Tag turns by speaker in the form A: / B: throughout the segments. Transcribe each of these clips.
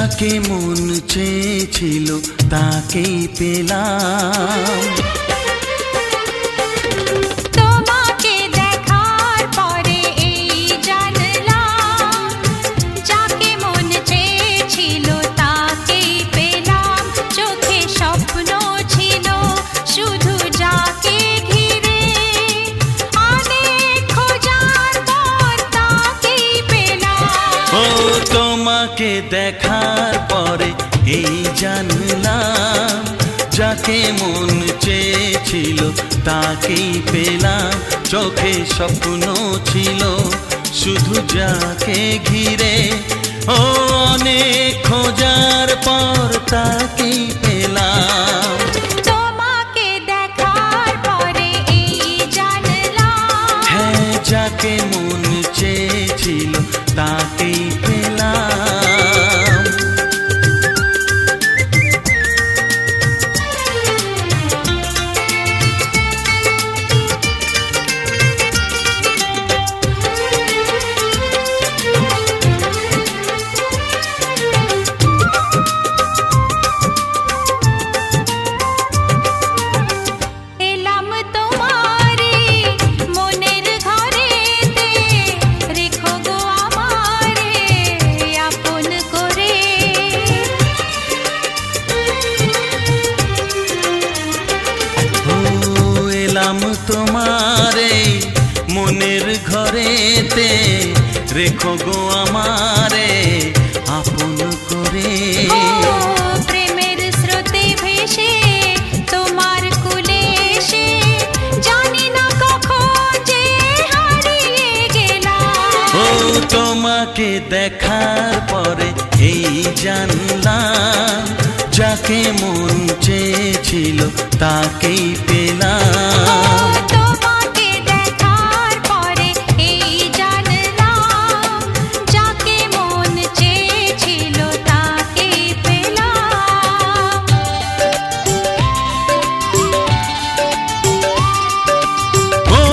A: যাকে মন চেয়েছিল তাকেই পেলাম।
B: তোমাকে দেখার পরে এই জানলাম, যাকে মন চেয়েছিল তাকেই পেলাম। চোখে স্বপ্ন ছিল শুধু যাকে ঘিরে, অনেক খোঁজার পর তাকেই পেলাম।
A: ও তোমাকে দেখার পরে এই জানলাম, যাকে মন চেয়েছিল তাকেই পেলাম। চোখে স্বপ্ন ছিল শুধু যাকে ঘিরে, ও অনেক খোঁজার পর তাকেই পেলাম।
B: তোমাকে দেখার পরে এই জানলাম,
A: হ্যাঁ, যাকে মন চেয়েছিল তাকেই পেলাম।
B: এলাম তোমারে মনের ঘরেতে, রেখো গো আমারে আপন করে।
A: ও এলাম তোমারে মনের ঘরেতে, রেখো গো আমারে আপন করে।
B: ও প্রেমের স্রোতে ভেসে তোমার কুলে এসে, জানি না কখন যে হারিয়ে গেলাম।
A: ও তোমাকে দেখার পরে এই জানলাম, যাকে মন চেয়েছিল তাকেই পেলাম।
B: তোমাকে দেখার পরে এই জানলাম, যাকে মন চেয়েছিল তাকেই পেলাম।
A: ও,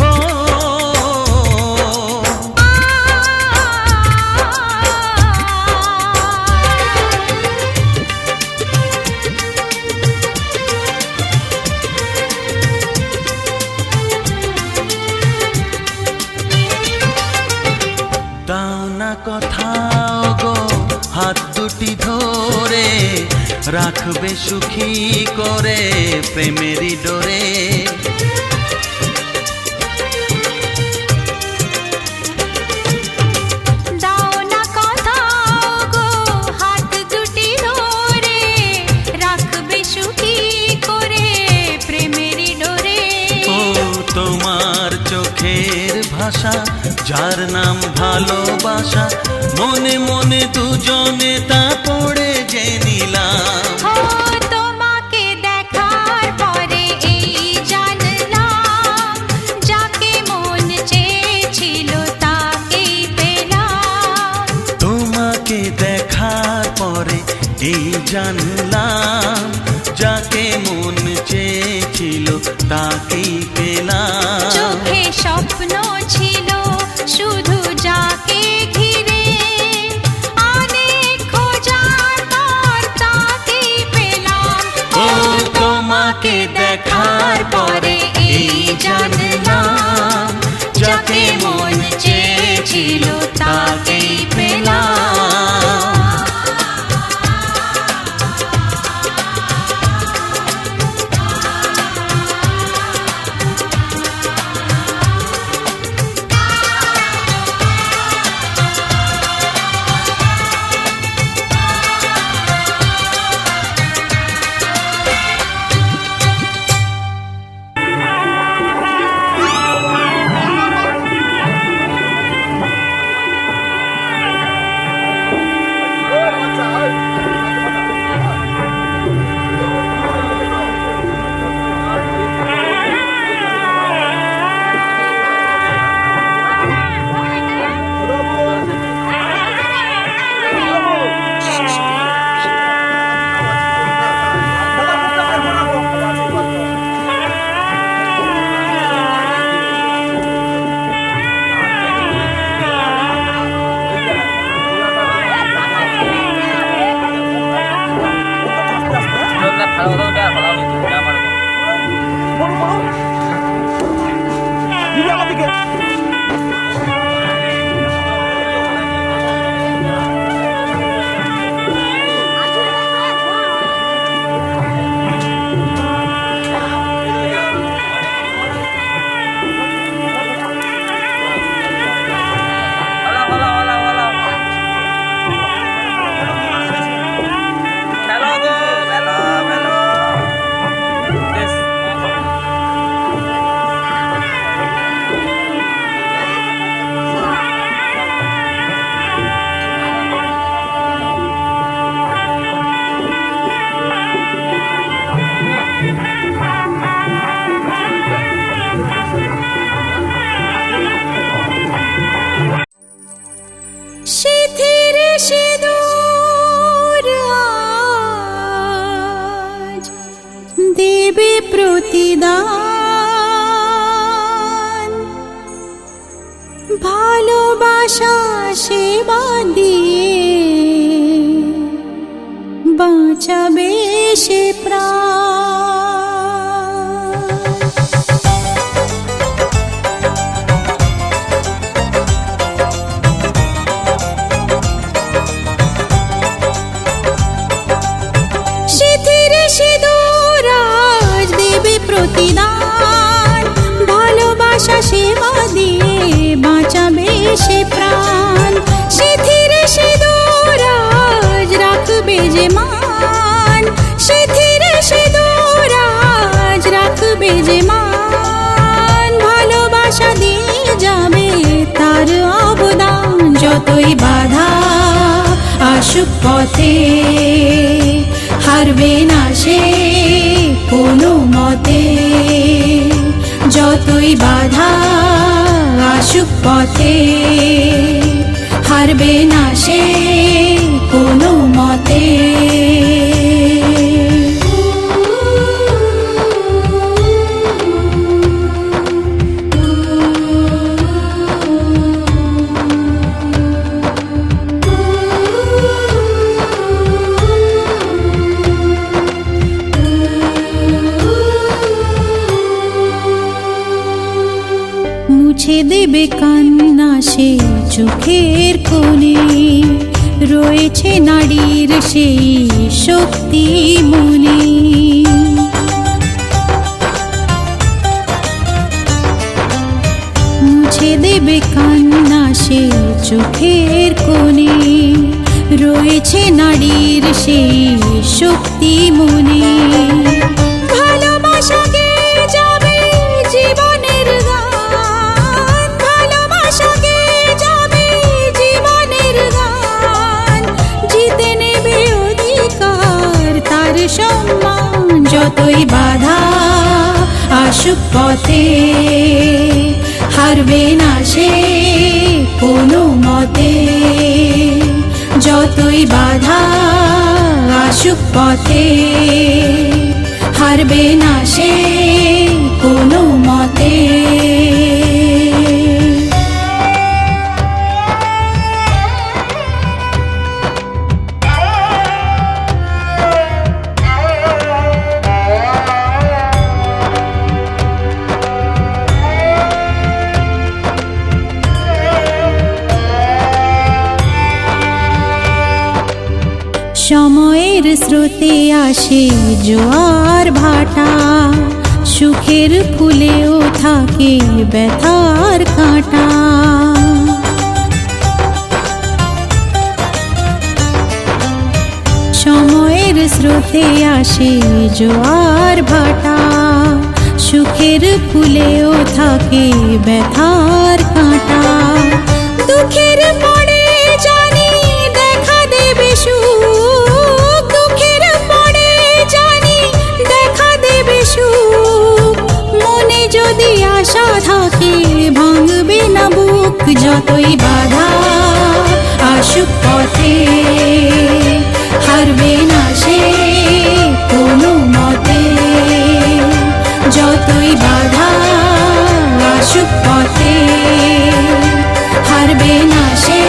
A: ও, দাও না কোথাও গো হাত দুটি ধরে, রাখবে সুখী করে প্রেমেরই ডোরে।
B: দাও না কোথাও গো হাত দুটি ধরে, রাখবে সুখী করে প্রেমেরই ডোরে।
A: ও তোমার চোখের ভাষা, যার নাম ভালোবাসা, মনে মনে দুজনে তা পড়ে যে নিলাম।
B: ও তোমাকে দেখার পরে এই জানলাম, যাকে মন চেয়েছিল তাকেই পেলাম।
A: তোমাকে দেখার পরে এই জানলাম, যাকে মন চেয়েছিল তাকেই পেলাম।
B: চোখে স্বপ্ন ছিল শুধু যাকে ঘিরে, অনেক খোঁজার পর তাকেই পেলাম।
A: ও তোমাকে দেখার পরে এই জানলাম, যাকে মন চেয়েছিল তাকেই পেলাম।
C: এদিকে।
B: সিথির সিঁদুর আজ দেবে প্রতিদান, ভালোবাসা সেবা দিয়ে বাঁচাবে সে প্রাণ। সিথির সিঁদুর আজ দেবে প্রতিদান, ভালোবাসা সেবা দিয়ে বাঁচাবে সে প্রাণ। সিথির সিঁদুর আজ রাখবে যে মান, সিথির সিঁদুর আজ রাখবে যে মান, ভালোবাসা দিয়ে যাবে তার অবদান। যতই বাধা আসুক পথে হারবে না সে কোনো মতে, যতই বাধা আসুক পথে হারবে না সে কোনো মতে। মুছে দেবে কান্না সে চোখের কোণে, রয়েছে নারীর সেই শক্তি মনে। মুছে দেবে কান্না সে চোখের কোণে, রয়েছে নারীর সেই শক্তি মনে। ভালোবাসা গেয়ে যাবে জীবনের গান, ভালোবাসা গেয়ে যাবে জীবনের গান, জিতে নেবে অধিকার তার সম্মান। যতই বাধা আসুক পথে হারবে না সে কোনো মতে, যতই বাধা আসুক পথে হারবে না সে কোনো মতে। সময়ের স্রোতে আসে জোয়ার ভাটা, সুখের ফুলেও থাকে ব্যথার কাঁটা। সময়ের স্রোতে আসে জোয়ার ভাটা, সুখের ফুলেও থাকে ব্যথার কাঁটা। দুঃখের পরে জানি দেখা দেবে সুখ, দুঃখের পরে জানি দেখা দেবে সুখ, মনে যদি আশা থাকে ভাঙবে না বুক। যতই বাধা আসুক পথে হারবে না সে কোনো মতে, যতই বাধা আসুক পথে হারবে না সে।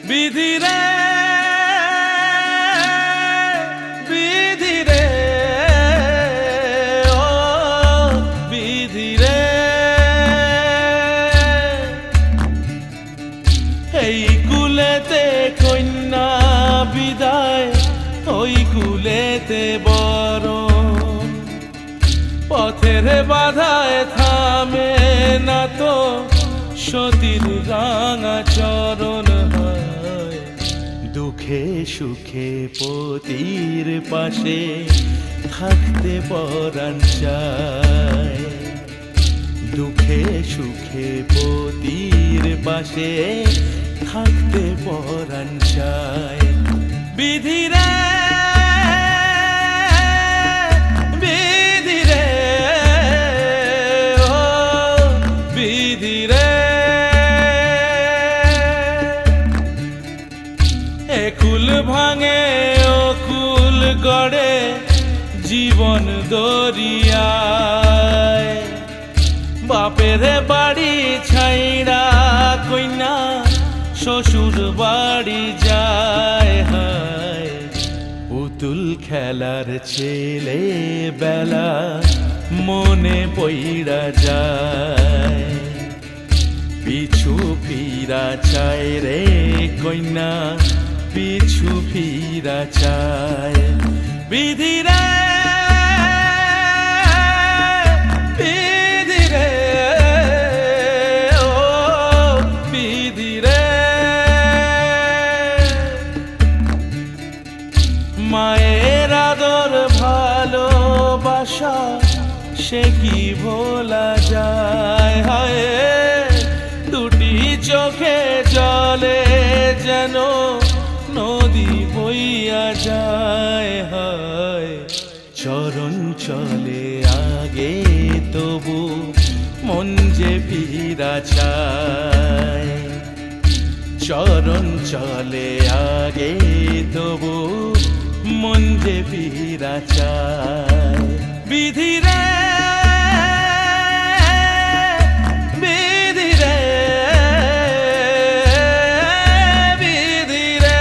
C: বিধি রে বিধি রে ও বিধি রে এই কুলেতে কন্যা বিদায় ওই কুলেতে বরণ পথের বাধায় থামে না তো সতীর রাঙা চরণ হয় দুঃখে সুখে পতির পাশে থাকতে পরাণ চায় দুঃখে সুখে পতির পাশে থাকতে পরাণ চায় বিধি রে বিধি রে ও বিধি রে একুল ভাঙে ও কুল গড়ে জীবন দরিয়ায় বাপের বাড়ি ছাইড়া কইনা শ্বশুর বাড়ি যায় হায় পুতুল খেলার ছেলে বেলা মনে পইড়া যায় পিছু ফিরা চায় রে কইনা পিছু ফিরা চায় বিধি রে বিধি রে ও বিধি রে মায়ের আদর ভালোবাসা সে কি ভোলা যায় হায় দুটি চোখে জলে যেন নদী বইয়া যায় হায় চরণ চলে আগে তবু মন যে ফিরা চায় চরণ চলে আগে তবু মন যে ফিরা চায় বিধি রে বিধি রে বিধি রে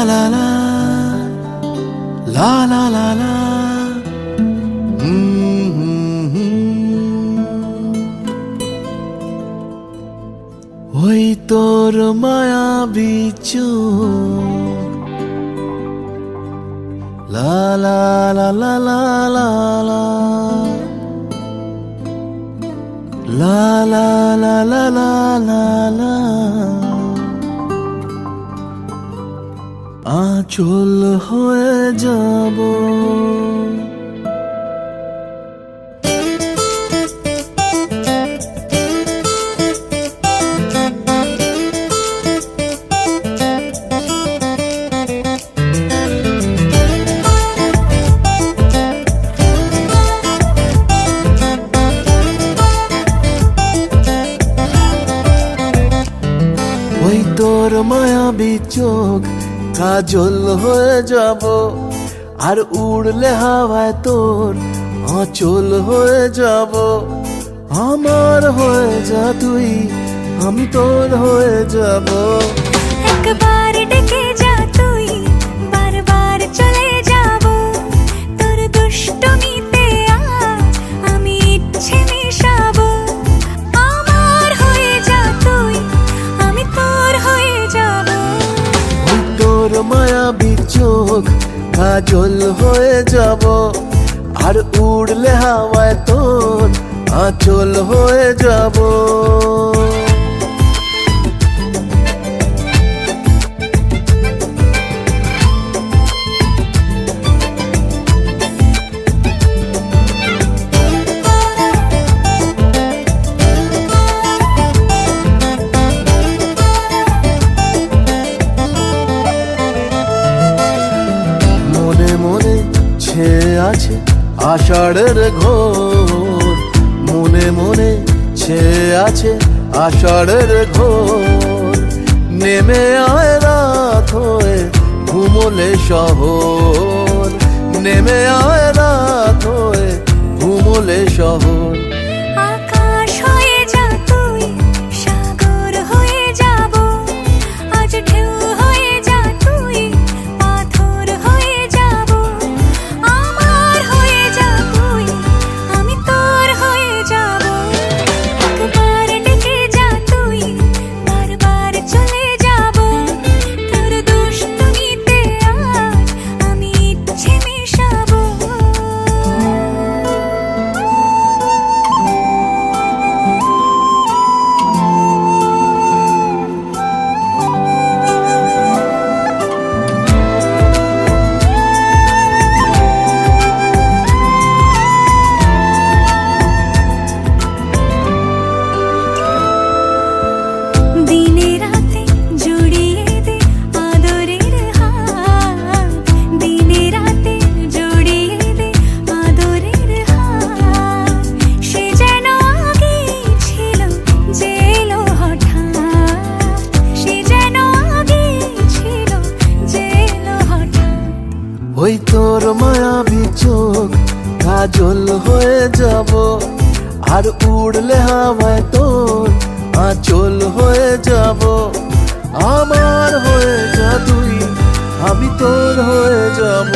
C: la la la la la la ওই তোর মায়াবী চোখ লা লা লা লা লা লা লা লা লা লা লা লা লা লা আঁচল হয়ে যাব ওই তোর মায়াবী চোখ কাজল হয়ে যাব আর উড়লে হাওয়ায় তোর আঁচল হয়ে যাব আমার হয়ে যা তুই আমি তোর হয়ে যাব
A: একবার ডেকে যা তুই বারবার চলে যাব তোর দুষ্টমিতে আমি ইচ্ছে মেশাবো আমার হয়ে যা তুই আমি তোর হয়ে যাব
C: ওই তোর মায়াবী চোখ কাজল হয়ে যাব আর উড়লে হাওয়ায় তোর আঁচল হয়ে যাব মনে মনে ছেয়ে আছে আষাঢ়ের ঘোর মনে মনে ছেয়ে আছে আষাঢ়ের ঘোর নেমে আয় রাত হয়ে ঘুমোলে শহর নেমে আয় রাত হয়ে ঘুমোলে শহর
A: আকাশ হয়ে যা তুই সাগর হয়ে যাব আজ ঢেউ হয়ে যা তুই পাথর হয়ে যাব আমার হয়ে যা তুই আমি তোর হয়ে যাব একবার ডেকে যা তুই বারবার চলে যাব তোর দুষ্টমিতে আজ আমি ইচ্ছে মেশাবো দিনে রাতে জড়িয়ে দে আদরের হাত দিনে রাতে জড়িয়ে দে আদরের হাত সে যেন আগে ছিল যে এলো হঠাৎ সে যেন আগে ছিল যে এলো হঠাৎ
C: ওই তোর মায়াবী চোখ কাজল হয়ে যাব আর উড়লে হাওয়ায় তোর আঁচল হয়ে যাব আমার হয়ে যা তুই আমি তোর হয়ে যাব